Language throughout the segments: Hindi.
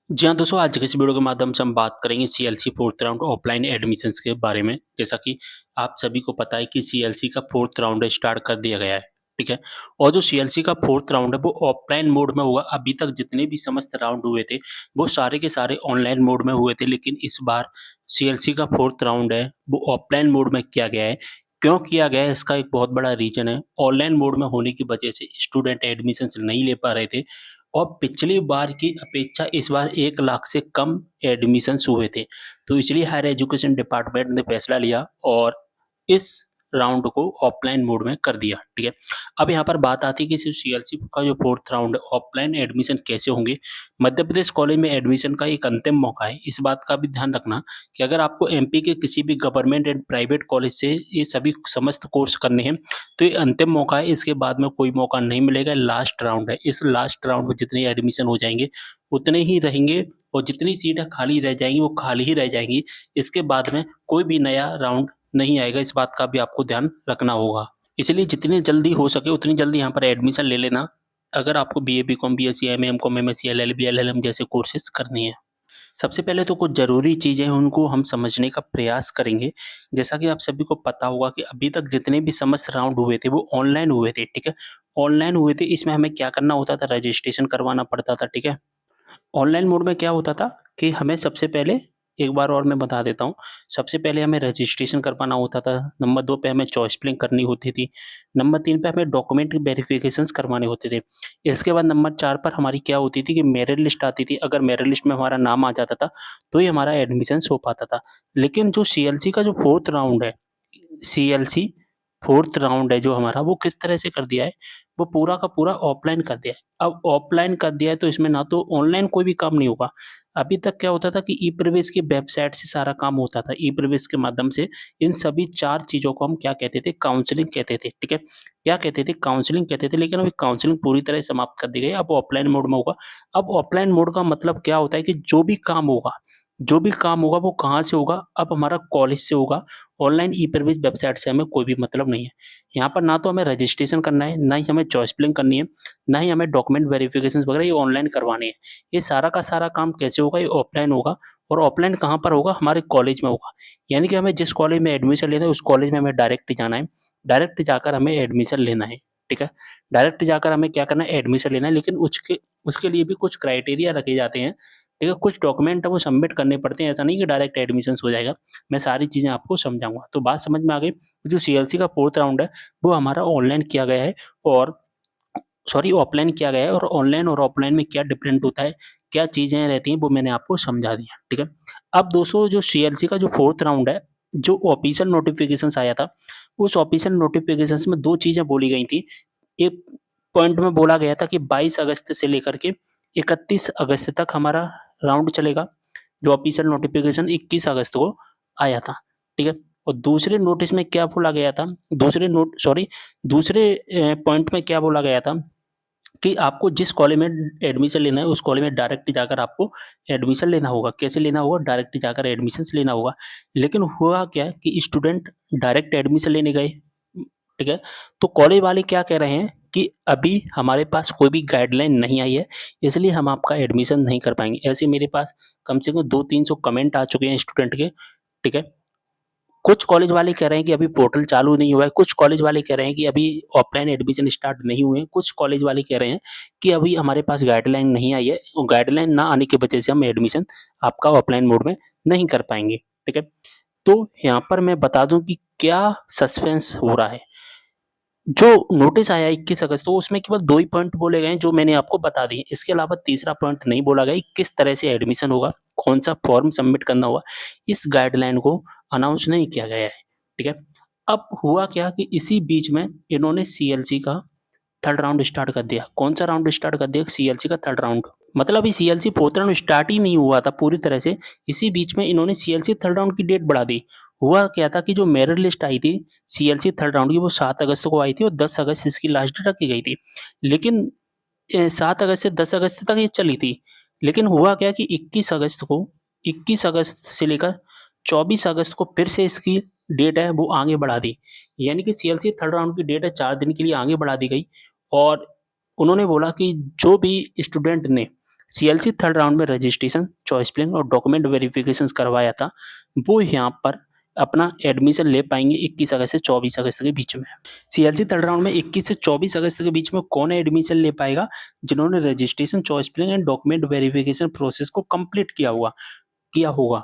जी हाँ, दोस्तों आज के इस वीडियो के माध्यम से हम बात करेंगे CLC 4th round offline admissions के बारे में। जैसा कि आप सभी को पता है कि सीएलसी का 4th राउंड स्टार्ट कर दिया गया है, ठीक है? और जो सीएलसी का 4th राउंड है वो ऑफलाइन मोड में होगा। अभी तक जितने भी समस्त राउंड हुए थे, वो सारे के सारे ऑनलाइन मोड में हुए थे, लेकिन इस बार सीएलसी का 4th राउंड है, वो ऑफलाइन मोड में किया गया है। क्यों किया गया है? इसका एक बहुत बड़ा रीज़न है। ऑनलाइन मोड में होने की वजह से स्टूडेंट एडमिशन्स नहीं ले पा रहे थे और पिछली बार की अपेक्षा इस बार 1 लाख से कम एडमिशन्स हुए थे। तो इसलिए हायर एजुकेशन डिपार्टमेंट ने फैसला लिया और इस राउंड को ऑफलाइन मोड में कर दिया, ठीक है? अब यहाँ पर बात आती है कि सीएलसी का जो 4th राउंड है, ऑफलाइन एडमिशन कैसे होंगे? मध्य प्रदेश कॉलेज में एडमिशन का एक अंतिम मौका है। इस बात का भी ध्यान रखना कि अगर आपको एमपी के किसी भी गवर्नमेंट एंड प्राइवेट कॉलेज से ये सभी समस्त कोर्स करने हैं, तो ये अंतिम मौका है। इसके बाद में कोई मौका नहीं मिलेगा, लास्ट राउंड है। इस लास्ट राउंड में जितने एडमिशन हो जाएँगे, उतने ही रहेंगे और जितनी सीटें खाली रह जाएँगी, वो खाली ही रह जाएँगी। इसके बाद में कोई भी नया राउंड नहीं आएगा, इस बात का भी आपको ध्यान रखना होगा। इसलिए जितनी जल्दी हो सके उतनी जल्दी यहाँ पर एडमिशन ले लेना, अगर आपको BA, BCom, BSc, MA, MCom, MSc, LLB, LLM जैसे कोर्सेज़ करनी है। सबसे पहले तो कुछ ज़रूरी चीज़ें हैं, उनको हम समझने का प्रयास करेंगे। जैसा कि आप सभी को पता होगा कि अभी तक जितने भी समस्त राउंड हुए थे, वो ऑनलाइन हुए थे, ठीक है? ऑनलाइन हुए थे, इसमें हमें क्या करना होता था, रजिस्ट्रेशन करवाना पड़ता था, ठीक है? ऑनलाइन मोड में क्या होता था कि हमें सबसे पहले एक बार और मैं बता देता हूँ, सबसे पहले हमें रजिस्ट्रेशन करवाना होता था, नंबर 2 पे हमें चॉइस फिलिंग करनी होती थी, नंबर 3 पे हमें डॉक्यूमेंट वेरिफिकेशंस करवाने होते थे। इसके बाद नंबर 4 पर हमारी क्या होती थी कि मेरिट लिस्ट आती थी, अगर मेरिट लिस्ट में हमारा नाम आ जाता था, तो ही हमारा एडमिशन्स हो पाता था। लेकिन जो सीएलसी का जो 4th राउंड है, सीएलसी 4th राउंड है जो हमारा, वो किस तरह से कर दिया है, वो पूरा का पूरा ऑफलाइन कर दिया है। अब ऑफलाइन कर दिया है तो इसमें ना तो ऑनलाइन कोई भी काम नहीं होगा। अभी तक क्या होता था कि ई-प्रवेश की वेबसाइट से सारा काम होता था। ई-प्रवेश के माध्यम से इन सभी 4 चीज़ों को हम क्या कहते थे, काउंसलिंग कहते थे, ठीक है? क्या कहते थे? काउंसलिंग कहते थे, लेकिन अभी काउंसलिंग पूरी तरह समाप्त कर दी गई है, अब ऑफलाइन मोड में होगा। अब ऑफलाइन मोड का मतलब क्या होता है कि जो भी काम होगा वो कहाँ से होगा? अब हमारा कॉलेज से होगा। ऑनलाइन ई-प्रवेश वेबसाइट से हमें कोई भी मतलब नहीं है। यहाँ पर ना तो हमें रजिस्ट्रेशन करना है, ना ही हमें चॉइस फिलिंग करनी है, ना ही हमें डॉक्यूमेंट वेरिफिकेशंस वगैरह ये ऑनलाइन करवाने हैं। ये सारा का सारा काम कैसे होगा? ये ऑफलाइन होगा और ऑफलाइन कहाँ पर होगा? हमारे कॉलेज में होगा। यानी कि हमें जिस कॉलेज में एडमिशन लेना है, उस कॉलेज में हमें डायरेक्ट जाना है। डायरेक्ट जाकर हमें एडमिशन लेना है, ठीक है? डायरेक्ट जाकर हमें क्या करना है? एडमिशन लेना है, लेकिन उसके उसके लिए भी कुछ क्राइटेरिया रखे जाते हैं, ठीक है? कुछ डॉक्यूमेंट है वो सबमिट करने पड़ते हैं, ऐसा नहीं कि डायरेक्ट एडमिशन्स हो जाएगा। मैं सारी चीज़ें आपको समझाऊँगा। तो बात समझ में आ गई? जो सीएलसी का 4th राउंड है, वो हमारा ऑनलाइन किया गया है और सॉरी ऑफलाइन किया गया है और ऑनलाइन और ऑफलाइन में क्या डिफरेंट होता है, क्या चीज़ें रहती हैं, वो मैंने आपको समझा दिया, ठीक है? अब दोस्तों जो सीएलसी का जो 4th राउंड है, जो ऑफिशियल नोटिफ़िकेशंस आया था, उस ऑफिशियल नोटिफ़िकेशंस में 2 चीज़ें बोली गई थी। एक पॉइंट में बोला गया था कि 22 अगस्त से लेकर के 31 अगस्त तक हमारा राउंड चलेगा। जो ऑफिशियल नोटिफ़िकेशन 21 अगस्त को आया था, ठीक है? और दूसरे नोटिस में क्या बोला गया था, दूसरे पॉइंट में क्या बोला गया था कि आपको जिस कॉलेज में एडमिशन लेना है, उस कॉलेज में डायरेक्ट जाकर आपको एडमिशन लेना होगा। कैसे लेना होगा? डायरेक्ट जाकर एडमिशन्स लेना होगा। लेकिन हुआ क्या कि स्टूडेंट डायरेक्ट एडमिशन लेने गए, ठीक है? तो कॉलेज वाले क्या कह रहे हैं कि अभी हमारे पास कोई भी गाइडलाइन नहीं आई है, इसलिए हम आपका एडमिशन नहीं कर पाएँगे। ऐसे मेरे पास कम से कम 200-300 कमेंट आ चुके हैं स्टूडेंट के, ठीक है? कुछ कॉलेज वाले कह रहे हैं कि अभी पोर्टल चालू नहीं हुआ है, कुछ कॉलेज वाले कह रहे हैं कि अभी ऑफलाइन एडमिशन स्टार्ट नहीं हुए हैं, कुछ कॉलेज वाले कह रहे हैं कि अभी हमारे पास गाइडलाइन नहीं आई है और गाइडलाइन ना आने की वजह से हम एडमिशन आपका ऑफलाइन मोड में नहीं कर पाएँगे, ठीक है? तो यहाँ पर मैं बता दूँ कि क्या सस्पेंस हो रहा है। जो नोटिस आया 21 अगस्त को उसमें केवल 2 ही पॉइंट बोले गए हैं जो मैंने आपको बता दिए। इसके अलावा तीसरा पॉइंट नहीं बोला गया कि किस तरह से एडमिशन होगा, कौन-सा फॉर्म सबमिट करना होगा, इस गाइडलाइन को अनाउंस नहीं किया गया है, ठीक है? अब हुआ क्या कि इसी बीच में इन्होंने सीएलसी का 3rd राउंड स्टार्ट कर दिया। कौन-सा राउंड स्टार्ट कर दिया? सीएलसी का 3rd राउंड। मतलब अभी सीएलसी 4th राउंड स्टार्ट ही नहीं हुआ था पूरी तरह से, इसी बीच में इन्होंने सीएलसी 3rd राउंड की डेट बढ़ा दी। हुआ क्या था कि जो मेरिट लिस्ट आई थी सीएलसी 3rd राउंड की वो 7 अगस्त को आई थी और 10 अगस्त इसकी लास्ट डेट रखी गई थी। लेकिन 7 अगस्त से 10 अगस्त तक ये चली थी। लेकिन हुआ क्या कि 21 अगस्त से लेकर 24 अगस्त को फिर से इसकी डेट है वो आगे बढ़ा दी। यानी कि सीएलसी 3rd राउंड की डेट है 4 दिन के लिए आगे बढ़ा दी गई और उन्होंने बोला कि जो भी स्टूडेंट ने सीएलसी थर्ड राउंड में रजिस्ट्रेशन, चॉइस फिलिंग और डॉक्यूमेंट वेरिफिकेशंस करवाया था, वो यहाँ पर अपना एडमिशन ले पाएँगे 21 अगस्त से 24 अगस्त के बीच में। सीएलसी थर्ड राउंड में 21 से 24 अगस्त के बीच में कौन एडमिशन ले पाएगा? जिन्होंने registration, choice filling and document verification process को कंप्लीट किया होगा।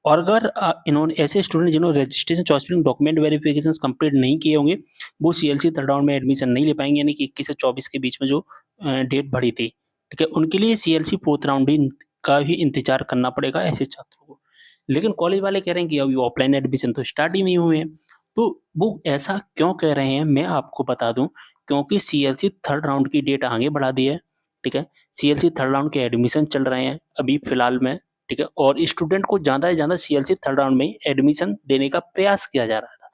और अगर इन्होंने ऐसे स्टूडेंट जिन्होंने registration, choice filling, document verifications complete नहीं किए होंगे, वो सीएलसी थर्ड राउंड में एडमिशन नहीं ले पाएंगे, यानी कि 21 से 24 के बीच में जो डेट बढ़ी थी, ठीक है, उनके लिए सीएलसी फोर्थ राउंड का ही इंतजार करना पड़ेगा ऐसे छात्रों को। लेकिन कॉलेज वाले कह रहे हैं कि अभी ऑफलाइन एडमिशन तो स्टार्ट ही नहीं हुए हैं, तो वो ऐसा क्यों कह रहे हैं मैं आपको बता दूं, क्योंकि सीएलसी थर्ड राउंड की डेट आगे बढ़ा दी है, ठीक है। सीएलसी थर्ड राउंड के एडमिशन चल रहे हैं अभी फिलहाल में, ठीक है, और स्टूडेंट को ज़्यादा से ज़्यादा सीएलसी थर्ड राउंड में एडमिशन देने का प्रयास किया जा रहा था।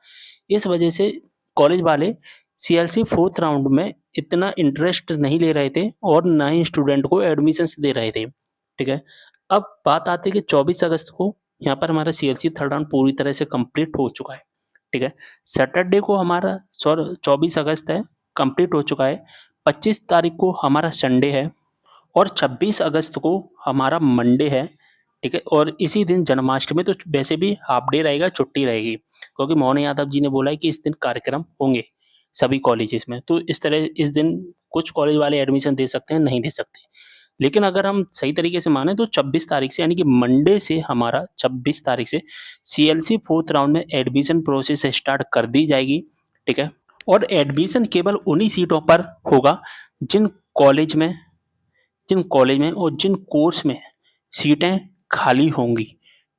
इस वजह से कॉलेज वाले सीएलसी फोर्थ राउंड में इतना इंटरेस्ट नहीं ले रहे थे और ना ही स्टूडेंट को एडमिशन्स दे रहे थे, ठीक है। अब बात आती है कि 24 अगस्त को यहाँ पर हमारा सीएलसी थर्ड राउंड पूरी तरह से कंप्लीट हो चुका है, ठीक है। सैटरडे को हमारा 24 अगस्त है, कंप्लीट हो चुका है। 25 तारीख को हमारा संडे है और 26 अगस्त को हमारा मंडे है, ठीक है। और इसी दिन जन्माष्टमी, तो वैसे भी हाफ डे रहेगा, छुट्टी रहेगी, क्योंकि मोहन यादव जी ने बोला है कि इस दिन कार्यक्रम होंगे सभी कॉलेजेस में। तो इस तरह इस दिन कुछ कॉलेज वाले एडमिशन दे सकते हैं, नहीं दे सकते। लेकिन अगर हम सही तरीके से माने तो 26 तारीख से, यानी कि मंडे से हमारा 26 तारीख से सीएलसी फोर्थ राउंड में एडमिशन प्रोसेस स्टार्ट कर दी जाएगी, ठीक है। और एडमिशन केवल उन्हीं सीटों पर होगा जिन कॉलेज में और जिन कोर्स में सीटें खाली होंगी,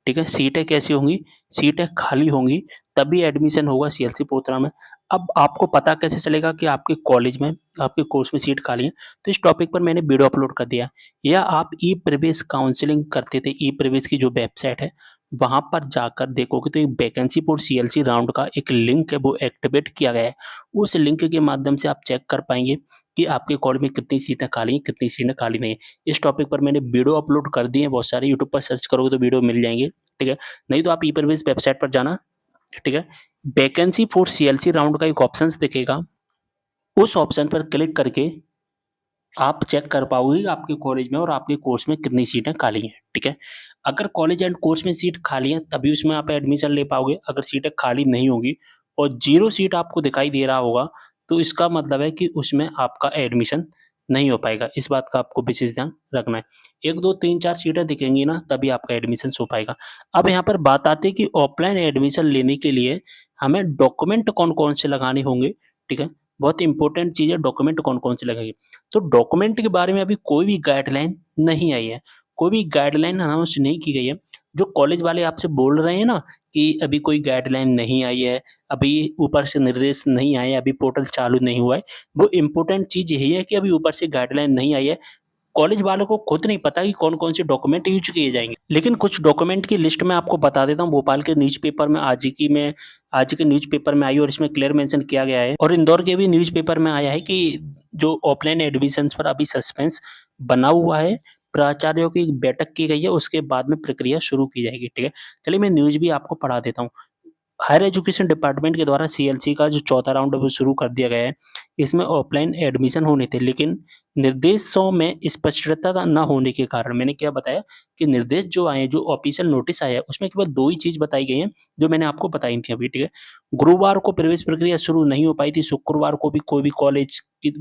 ठीक है। सीटें कैसी होंगी? सीटें खाली होंगी, तभी एडमिशन होगा सीएलसी पोथरा में। अब आपको पता कैसे चलेगा कि आपके कॉलेज में, आपके कोर्स में सीट खाली है? तो इस टॉपिक पर मैंने वीडियो अपलोड कर दिया, या आप ई प्रवेश काउंसलिंग करते थे, ई प्रवेश की जो वेबसाइट है वहां पर जाकर देखोगे तो एक वैकेंसी फॉर सीएलसी राउंड का एक लिंक है, वो एक्टिवेट किया गया है। उस लिंक के माध्यम से आप चेक कर पाएंगे कि आपके कॉलेज में कितनी सीटें खाली हैं, कितनी सीटें खाली नहीं है। इस टॉपिक पर मैंने वीडियो अपलोड कर दिए हैं बहुत सारे, यूट्यूब पर सर्च करोगे तो वीडियो मिल जाएंगे, ठीक है। नहीं तो आप ई प्रवेश वेबसाइट पर जाना, ठीक है। वैकेंसी फॉर सीएलसी राउंड का एक ऑप्शन दिखेगा, उस ऑप्शन पर क्लिक करके आप चेक कर पाओगे कि आपके कॉलेज में और आपके कोर्स में कितनी सीटें खाली हैं, ठीक है। अगर कॉलेज एंड कोर्स में सीट खाली है तभी उसमें आप एडमिशन ले पाओगे। अगर सीटें खाली नहीं होगी और 0 सीट आपको दिखाई दे रहा होगा, तो इसका मतलब है कि उसमें आपका एडमिशन नहीं हो पाएगा। इस बात का आपको विशेष ध्यान रखना है। 1, 2, 3, 4 सीटें दिखेंगी ना, तभी आपका एडमिशन हो पाएगा। अब यहाँ पर बात आती है कि ऑफलाइन एडमिशन लेने के लिए हमें डॉक्यूमेंट कौन-कौन से लगाने होंगे, ठीक है। बहुत इंपॉर्टेंट चीज़ है, डॉक्यूमेंट कौन-कौन से लगेंगे। तो डॉक्यूमेंट के बारे में अभी कोई भी गाइडलाइन नहीं आई है, कोई भी गाइडलाइन अनाउंस नहीं की गई है। जो कॉलेज वाले आपसे बोल रहे हैं ना कि अभी कोई गाइडलाइन नहीं आई है, अभी ऊपर से निर्देश नहीं आए, अभी पोर्टल चालू नहीं हुआ है, वो इम्पोर्टेंट चीज़ यही है कि अभी ऊपर से गाइडलाइन नहीं आई है। कॉलेज वालों को खुद नहीं पता कि कौन-कौन से डॉक्यूमेंट यूज़ किए जाएँगे। लेकिन कुछ डॉक्यूमेंट की लिस्ट मैं आपको बता देता हूँ, भोपाल के न्यूज़पेपर में आज के न्यूज़पेपर में आई और इसमें क्लियर मेंशन किया गया है, और इंदौर के भी न्यूज़पेपर में आया है कि जो ऑफलाइन एडमिशन्स पर अभी सस्पेंस बना हुआ है, प्राचार्यों की एक बैठक की गई है, उसके बाद में प्रक्रिया शुरू की जाएगी, ठीक है। चलिए मैं न्यूज़ भी आपको पढ़ा देता हूँ। हायर एजुकेशन डिपार्टमेंट के द्वारा सीएलसी का जो चौथा राउंड है वो शुरू कर दिया गया है। इसमें ऑफलाइन एडमिशन होने थे, लेकिन निर्देशों में स्पष्टता न होने के कारण, मैंने क्या बताया कि निर्देश जो आए हैं, जो ऑफिशियल नोटिस आया है, उसमें केवल 2 ही चीज़ बताई गई हैं, जो मैंने आपको बताई थी अभी, ठीक है। गुरुवार को प्रवेश प्रक्रिया शुरू नहीं हो पाई थी, शुक्रवार को भी कोई भी कॉलेज की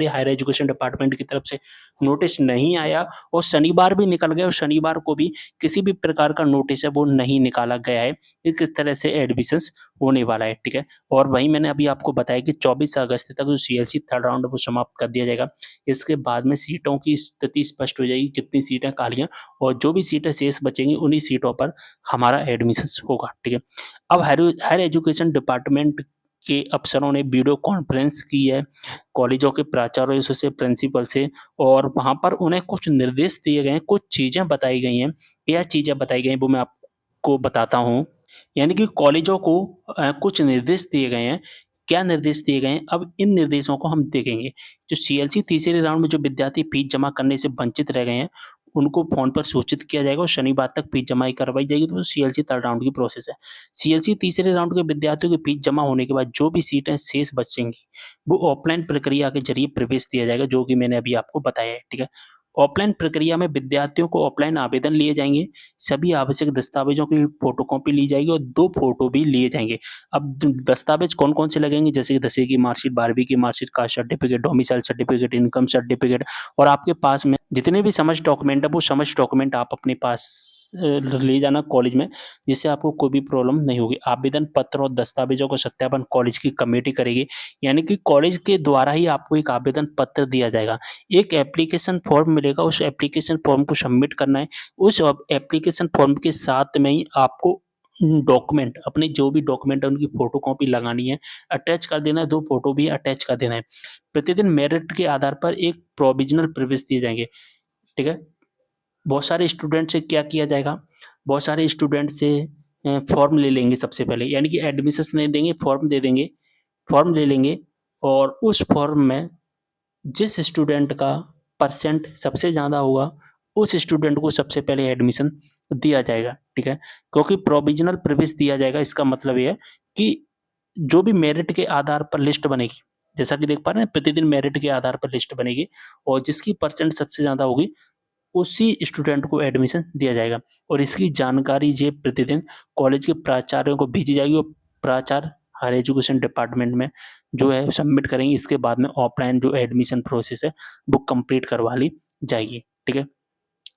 हायर एजुकेशन डिपार्टमेंट की तरफ से नोटिस नहीं आया, और शनिवार भी निकल गया और शनिवार को भी किसी भी प्रकार का नोटिस है वो नहीं निकाला गया है कि किस तरह से एडमिशन्स होने वाला है, ठीक है। और वहीं मैंने अभी आपको बताया कि 24 अगस्त तक जो सीएलसी थर्ड राउंड है वो समाप्त कर दिया जाएगा। इसके बाद में सीटों की स्थिति स्पष्ट हो जाएगी, कितनी सीटें खाली हैं, और जो भी सीटें शेष बचेंगी उन्हीं सीटों पर हमारा एडमिशन्स होगा, ठीक है। अब हायर एजुकेशन डिपार्टमेंट के अफसरों ने वीडियो कॉन्फ्रेंस की है कॉलेजों के प्राचार्यों से, प्रिंसिपल से, और वहाँ पर उन्हें कुछ निर्देश दिए गए हैं, कुछ चीज़ें बताई गई हैं। क्या चीज़ें बताई गई हैं वो मैं आपको बताता हूँ। यानी कि कॉलेजों को कुछ निर्देश दिए गए हैं। क्या निर्देश दिए गए हैं? अब इन निर्देशों को हम देखेंगे। जो सीएलसी तीसरे राउंड में जो विद्यार्थी फीस जमा करने से वंचित रह गए हैं, उनको फ़ोन पर सूचित किया जाएगा और शनिवार तक फीस जमा करवाई जाएगी, तो सीएलसी थर्ड राउंड की प्रोसेस है। सीएलसी तीसरे राउंड के विद्यार्थियों की फीस जमा होने के बाद जो भी सीटें शेष बचेंगी, वो ऑफलाइन प्रक्रिया के ज़रिए प्रवेश दिया जाएगा, जो कि मैंने अभी आपको बताया है, ठीक है? ऑफलाइन प्रक्रिया में विद्यार्थियों को ऑफलाइन आवेदन लिए जाएँगे, सभी आवश्यक दस्तावेज़ों की फ़ोटोकॉपी ली जाएगी और 2 फ़ोटो भी लिए जाएँगे। अब द दस्तावेज़ कौन-कौन से लगेंगे जैसे कि 10वीं की मार्कशीट, 12वीं की marksheet, caste certificate, domicile certificate, income certificate और आपके पास में जितने भी समस्त डॉक्यूमेंट है, वो समस्त डॉक्यूमेंट आप अपने पास ले जाना कॉलेज में, जिससे आपको कोई भी प्रॉब्लम नहीं होगी। आवेदन पत्र और दस्तावेज़ों का सत्यापन कॉलेज की कमेटी करेगी, यानी कि कॉलेज के द्वारा ही आपको एक आवेदन पत्र दिया जाएगा। एक एप्लीकेशन फॉर्म मिलेगा, उस एप्लीकेशन फॉर्म को सबमिट करना है। उस एप्लीकेशन फॉर्म के साथ में ही आपको डॉक्यूमेंट अपने जो भी डॉक्यूमेंट है उनकी फ़ोटोकॉपी लगानी है, अटैच कर देना है, 2 फ़ोटो भी अटैच कर देना है। प्रतिदिन मेरिट के आधार पर एक प्रोविज़नल प्रवेश दिए जाएँगे, ठीक है? बहुत सारे स्टूडेंट से क्या किया जाएगा, बहुत सारे स्टूडेंट से फॉर्म ले लेंगे सबसे पहले, यानी कि एडमिशन्स नहीं देंगे, फॉर्म दे देंगे, फॉर्म ले लेंगे और उस फॉर्म में जिस स्टूडेंट का परसेंट सबसे ज़्यादा होगा, उस स्टूडेंट को सबसे पहले एडमिशन दिया जाएगा, ठीक है? क्योंकि प्रोविज़नल प्रवेश दिया जाएगा, इसका मतलब ये है कि जो भी मेरिट के आधार पर लिस्ट बनेगी, जैसा कि देख पा रहे हैं प्रतिदिन मेरिट के आधार पर लिस्ट बनेगी और जिसकी परसेंट सबसे ज़्यादा होगी, उसी स्टूडेंट को एडमिशन दिया जाएगा और इसकी जानकारी ये प्रतिदिन कॉलेज के प्राचार्यों को भेजी जाएगी और प्राचार्य हायर एजुकेशन डिपार्टमेंट में जो है सबमिट करेंगे। इसके बाद में ऑफलाइन जो एडमिशन प्रोसेस है वो कंप्लीट करवा ली जाएगी, ठीक है?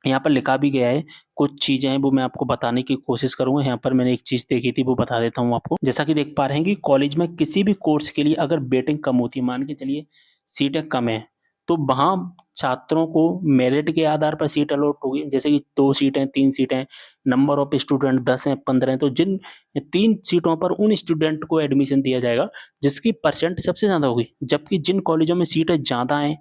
यहाँ पर लिखा भी गया है, कुछ चीज़ें हैं वो मैं आपको बताने की कोशिश करूँगा। यहाँ पर मैंने एक चीज़ देखी थी वो बता देता हूँ आपको। जैसा कि देख पा रहे हैं कि कॉलेज में किसी भी कोर्स के लिए अगर वेटिंग कम होती है, मान के चलिए सीटें कम हैं, तो वहाँ छात्रों को मेरिट के आधार पर सीट अलॉट होगी। जैसे कि 2 सीटें, 3 सीटें, नंबर ऑफ स्टूडेंट 10 हैं, 15 हैं, तो जिन 3 सीटों पर उन स्टूडेंट को एडमिशन दिया जाएगा जिसकी परसेंट सबसे ज़्यादा होगी। जबकि जिन कॉलेजों में सीटें ज़्यादा हैं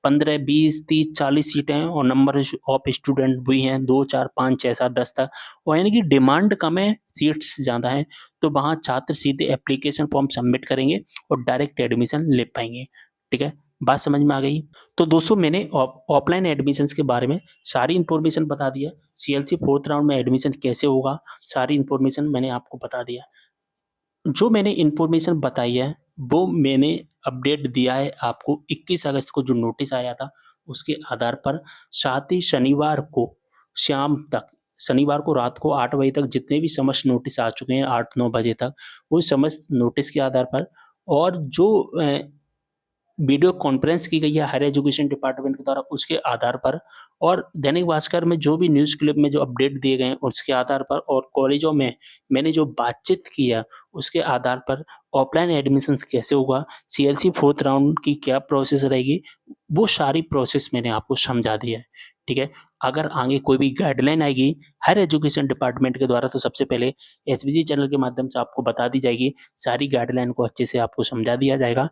15, 20, 30, 40 सीटें हैं और नंबर ऑफ स्टूडेंट भी हैं 2, 4, 5, 6, 7, 10 तक और यानी कि डिमांड कम है, सीट्स ज़्यादा हैं, तो वहाँ छात्र सीधे एप्लीकेशन फॉर्म सबमिट करेंगे और डायरेक्ट एडमिशन ले पाएँगे, ठीक है? बात समझ में आ गई? तो दोस्तों मैंने ऑफलाइन एडमिशन्स के बारे में सारी इन्फॉर्मेशन बता दिया, सीएलसी 4th राउंड में एडमिशन कैसे होगा, सारी इन्फॉर्मेशन मैंने आपको बता दिया। जो मैंने इन्फॉर्मेशन बताई है, वो मैंने अपडेट दिया है आपको 21 अगस्त को जो नोटिस आया था, उसके आधार पर। साथ ही शनिवार को शाम तक, शनिवार को रात को 8 बजे तक जितने भी समस्त नोटिस आ चुके हैं 8-9 बजे तक, वो समस्त नोटिस के आधार पर और जो वीडियो कॉन्फ्रेंस की गई है हायर एजुकेशन डिपार्टमेंट के द्वारा उसके आधार पर और दैनिक भास्कर में जो भी न्यूज़ क्लिप में जो अपडेट दिए गए हैं उसके आधार पर और कॉलेजों में मैंने जो बातचीत की है उसके आधार पर ऑफलाइन एडमिशन्स कैसे होगा, सीएलसी 4th राउंड की क्या प्रोसेस रहेगी, वो सारी प्रोसेस मैंने आपको समझा दी है, ठीक है? अगर आगे कोई भी गाइडलाइन आएगी हायर एजुकेशन डिपार्टमेंट के द्वारा तो सबसे पहले एसबीजी चैनल के माध्यम से आपको बता दी जाएगी, सारी गाइडलाइन को अच्छे से आपको समझा दिया जाएगा,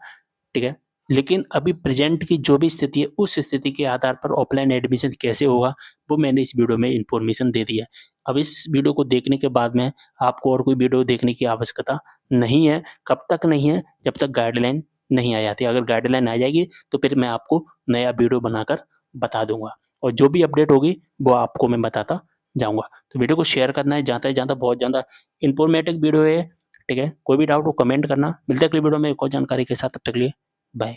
ठीक है? लेकिन अभी प्रेज़ेंट की जो भी स्थिति है, उस स्थिति के आधार पर ऑफ़लाइन एडमिशन कैसे होगा, वो मैंने इस वीडियो में इन्फॉर्मेशन दे दी है। अब इस वीडियो को देखने के बाद में आपको और कोई वीडियो देखने की आवश्यकता नहीं है। कब तक नहीं है? जब तक गाइडलाइन नहीं आ जाती। अगर गाइडलाइन आ जाएगी, तो फिर मैं आपको नया वीडियो बनाकर बता दूँगा और जो भी अपडेट होगी, वो आपको मैं बताता जाऊँगा। तो वीडियो को शेयर करना है ज़्यादा से ज़्यादा, बहुत ज़्यादा इन्फॉर्मेटिव वीडियो है, ठीक है? कोई भी डाउट हो कमेंट करना। मिलते हैं अगली वीडियो में एक और जानकारी के साथ, तब तक के लिए बाय।